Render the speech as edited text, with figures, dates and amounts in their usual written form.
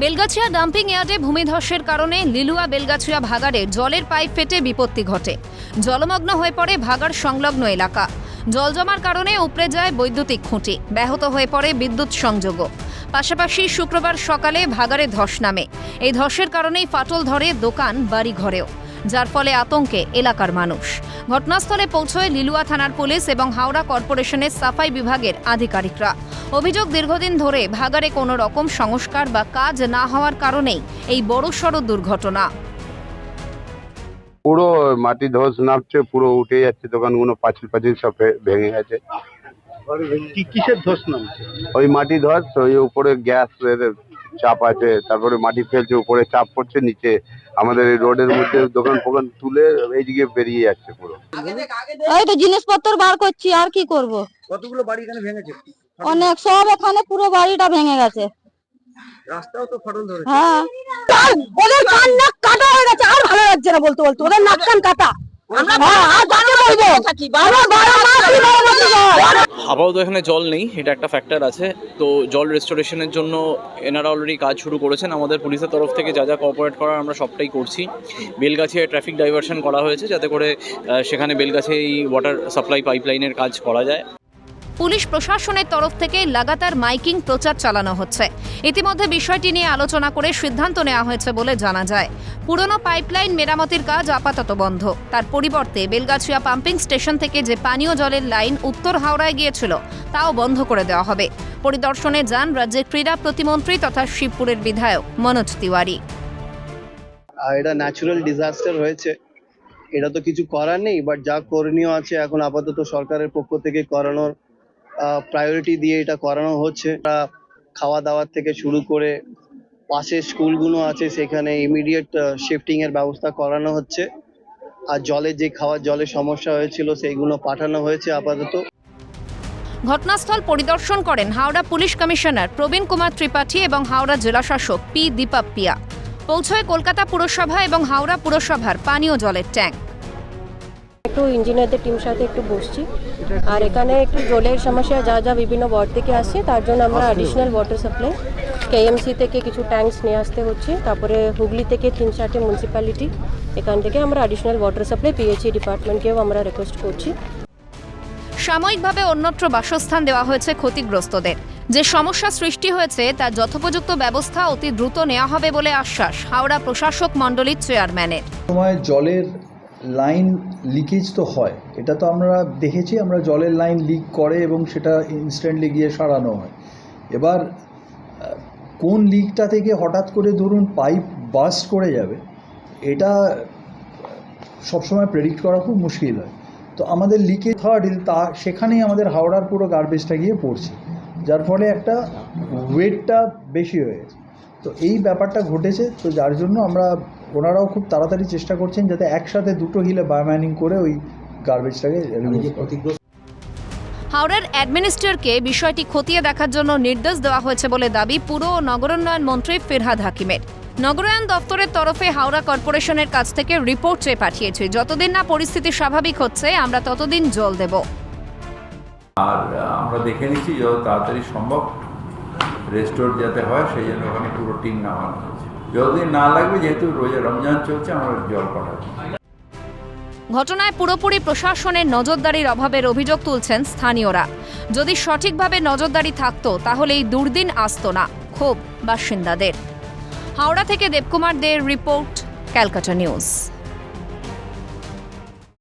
Belgachia dumping ইয়ার্ডে ভূমিধসের কারণে লিলুয়া বেলগাছিয়া ভাগাড়ে জলের পাইপ ফেটে বিপত্তি ঘটে। জলমগ্ন হয়ে পড়ে ভাগাড় সংলগ্ন এলাকা। জল জমার কারণে উপড়ে যায় বৈদ্যুতিক খুঁটি, ব্যাহত হয়ে পড়ে বিদ্যুৎ সংযোগও। পাশাপাশি শুক্রবার সকালে ভাগাড়ে ধস নামে। এই ধসের কারণেই ফাটল ধরে দোকান বাড়ি ঘরেও, যার ফলে আতঙ্কে এলাকার মানুষ। ঘটনাস্থলে পৌঁছয় লিলুয়া থানার পুলিশ এবং হাওড়া কর্পোরেশনের সাফাই বিভাগের আধিকারিকরা। অভিযোগ, দীর্ঘদিন ধরে ভাগাড়ে কোনো রকম সংস্কার বা কাজ না হওয়ার কারণেই এই বড়সড় দুর্ঘটনা। পুরো মাটি ধস নামছে, পুরো উঠে যাচ্ছে, দোকানগুলো পাঁচিল সব ভেঙে গেছে। কিসের ধস নামছে? ওই মাটি ধস, ওই উপরে গ্যাস চাপ আছে, তারপরে মাটি ফেলছে, উপরে চাপ পড়ছে, নিচে আমাদের এই রোডের মধ্যে দোকান ফোকান তুলে এইদিকে বেরিয়ে যাচ্ছে পুরো। এই তো জিনিসপত্র বার করছি, আর কি করব। কতগুলো বাড়ি এখানে ভেঙেছে? অনেক, সব এখানে পুরো বাড়িটা ভেঙে গেছে। রাস্তাও তো ফাটল ধরেছে। হ্যাঁ, ওদের কান নাক কাটা হয়ে গেছে, আর ভালো লাগছে না বলতে বলতে, ওদের নাক কান কাটা। আপাতত এখানে জল নেই, এটা একটা ফ্যাক্টর আছে। তো জল রেস্টোরেশনের জন্য এনারা অলরেডি কাজ শুরু করেছেন। আমাদের পুলিশের তরফ থেকে যা যা কোঅপারেট করার আমরা সবটাই করছি। বেলগাছিয়ায় ট্রাফিক ডাইভারশন করা হয়েছে, যাতে করে সেখানে বেলগাছিয়া এই ওয়াটার সাপ্লাই পাইপলাইনের কাজ করা যায়। পুলিশ প্রশাসনের তরফ থেকে লাগাতার মাইকিং প্রচার চালানো হচ্ছে। ইতিমধ্যে বিষয়টি নিয়ে আলোচনা করে সিদ্ধান্ত নেওয়া হয়েছে বলে জানা যায়। পুরনো পাইপলাইন মেরামতির কাজ আপাতত বন্ধ। তার পরিবর্তে বেলগাছিয়া পাম্পিং স্টেশন থেকে যে পানীয় জলের লাইন উত্তর হাওড়ায় গিয়েছিল তাও বন্ধ করে দেওয়া হবে। পরিদর্শনে যান রাজ্যের ক্রীড়া প্রতিমন্ত্রী তথা শিবপুরের বিধায়ক মনোজ তিওয়ারি। এটা ন্যাচারাল ডিজাস্টার হয়েছে, এটা তো কিছু করার নেই, বাট যা করণীয় আছে এখন আপাতত সরকারের পক্ষ থেকে করানোর প্রায়োরিটি দিয়ে এটা করানো হচ্ছে। খাওয়া দাওয়ার থেকে শুরু করে পাশে স্কুলগুলো আছে, সেখানে ইমিডিয়েট শিফটিং এর ব্যবস্থা করানো হচ্ছে। আর জলের যে খাওয়ার জলের সমস্যা হয়েছিল সেইগুলো পাঠানো হয়েছে আপাতত। ঘটনাস্থল পরিদর্শন করেন হাওড়া পুলিশ কমিশনার প্রবীণ কুমার ত্রিপাঠী এবং হাওড়া জেলাশাসক পি দীপাপ্পিয়া। পৌঁছয় কলকাতা পুরসভা এবং হাওড়া পুরসভার পানীয় জলের ট্যাঙ্ক। একটু ইঞ্জিনিয়ারদের টিম সাথে একটু বসছি, আর এখানে একটু জলের সমস্যা যা যা বিভিন্ন ওয়ার্ড থেকে আসছে, তার জন্য আমরা অ্যাডিশনাল ওয়াটার সাপ্লাই কেএমসি থেকে কিছু ট্যাঙ্কস নিয়ে আসতে হচ্ছে। তারপরে হুগলি থেকে 3-4টে মিউনিসিপ্যালিটি, এখান থেকে আমরা অ্যাডিশনাল ওয়াটার সাপ্লাই পিএইচই ডিপার্টমেন্টকেও আমরা রিকোয়েস্ট করছি। সাময়িকভাবে অন্যত্র বাসস্থান দেওয়া হয়েছে ক্ষতিগ্রস্তদের। যে সমস্যা সৃষ্টি হয়েছে তার যথোপযুক্ত ব্যবস্থা অতি দ্রুত নেওয়া হবে বলে আশ্বাস হাওড়া প্রশাসক মণ্ডলীর চেয়ারম্যানের। সময় জলের লাইন লিকেজ তো হয়, এটা তো আমরা দেখেছি, আমরা জলের লাইন লিক করে এবং সেটা ইনস্ট্যান্টলি গিয়ে সারানো হয়। এবার কোন লিকটা থেকে হঠাৎ করে ধরুন পাইপ বাস্ট করে যাবে, এটা সবসময় প্রেডিক্ট করা খুব মুশকিল হয়। তো আমাদের লিকেজ থার্ড তা সেখানেই আমাদের হাওড়ার পুরো গার্বেজটা গিয়ে পড়ছে, যার ফলে একটা ওয়েটটা বেশি হয়ে গেছে। তো এই ব্যাপারটা ঘটেছে, তো যার জন্য ওনারাও খুব তাড়াতাড়ি চেষ্টা করছেন যাতে একসাথে দুটো হিলে বায়োমাইনিং করে ওই গার্বেজটাকে রিমুভ করে। হাওড়ার অ্যাডমিনিস্ট্রেটরকে বিষয়টি খতিয়ে দেখার জন্য নির্দেশ দেওয়া হয়েছে বলে দাবি পুর ও নগরোন্নয়ন মন্ত্রী ফিরহাদ হাকিমের। নগরায়ণ দপ্তরের তরফে হাওড়া কর্পোরেশনের কাছ থেকে রিপোর্ট চেয়ে পাঠিয়েছে। যতদিন না পরিস্থিতি স্বাভাবিক হচ্ছে আমরা ততদিন জল দেব। আর আমরা দেখে নিচ্ছি যত তাড়াতাড়ি সম্ভব রেস্টোর যাতে হয়, সেই জন্য ওখানে পুরো টিম নামানো হয়েছে। যতদিন না লাগবে, যেহেতু রমজান চলছে, আমরা জল পাঠাবো। ঘটনায় পুরোপুরি প্রশাসনের নজরদারির অভাবের অভিযোগ তুলছেন স্থানীয়রা। যদি সঠিকভাবে নজরদারি থাকতো তাহলে এই দুর্দিন আসতো না, ক্ষোভ বাসিন্দাদের। হাওড়া থেকে দেবকুমার দের রিপোর্ট, ক্যালকাটা নিউজ।